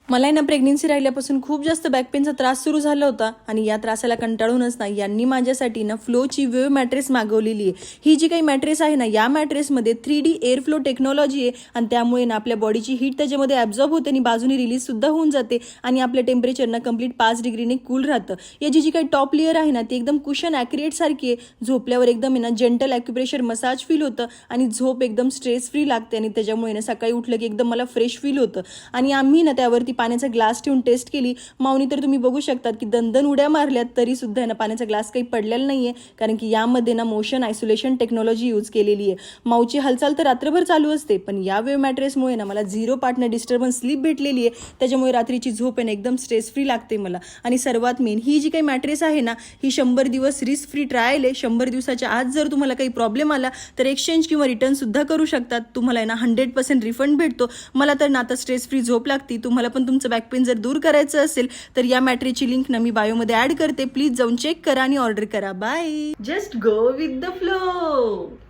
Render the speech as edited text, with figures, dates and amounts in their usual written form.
मला आहे ना प्रेग्नन्सी राहिल्यापासून खूप जास्त बॅक पेनचा त्रास सुरू झाला होता आणि या त्रासाला कंटाळूनच ना यांनी माझ्यासाठी ना फ्लोची वेव्ह मॅट्रेस मागवलेली आहे. ही जी काही मॅट्रेस आहे ना या मॅट्रेसमध्ये 3D एअर फ्लो टेक्नॉलॉजी आहे आणि त्यामुळे ना आपल्या बॉडीची हीट त्याच्यामध्ये ॲब्झॉर्ब होते आणि बाजूने रिलीज सुद्धा होऊन जाते आणि आपलं टेम्परेचर ना कंप्लीट 5 डिग्रीने कूल राहतं. याची जी काही टॉप लेअर आहे ना ती एकदम कुशन ॲक्युरेट सारखी आहे. झोपल्यावर एकदम आहे ना जेंटल ॲक्युप्रेशर मसाज फील होतं आणि झोप एकदम स्ट्रेस फ्री लागते आणि त्याच्यामुळे ना सकाळी उठलं की एकदम मला फ्रेश फील होतं. आणि आम्ही ना त्यावरती पाण्याचा ग्लास ठेवून टेस्ट केली. माऊनी तर तुम्ही बघू शकतात की दणदण उड्या मारल्यात तरी सुद्धा ना पाण्याचा ग्लास काही पडलेला नाहीये, कारण की यामध्ये ना मोशन आयसोलेशन टेक्नॉलॉजी यूज केलेली आहे. माऊची हालचाल तर रात्रभर चालू असते, पण या वेव्ह मॅट्रेसमुळे ना मला 0 पार्टनर डिस्टर्बन्स स्लीप भेटलेली आहे. त्याच्यामुळे रात्रीची झोप आहे ना एकदम स्ट्रेस फ्री लागते मला. आणि सर्वात मेन ही जी काही मॅट्रेस आहे ना ही 100 दिवस रिस्क फ्री ट्रायल आहे. 100 दिवसाच्या आत जर तुम्हाला काही प्रॉब्लेम आला तर एक्सचेंज किंवा रिटर्न सुद्धा करू शकतात. तुम्हाला ना 100% रिफंड भेटतो. मला तर ना आता स्ट्रेस फ्री झोप लागते. तुम्हाला पण तुमचं बॅक पेन जर दूर करायचं असेल तर या मॅट्रेसची लिंक ना मी बायोमध्ये ऍड करते. प्लीज जाऊन चेक करा आणि ऑर्डर करा. Bye. Just go with the flow.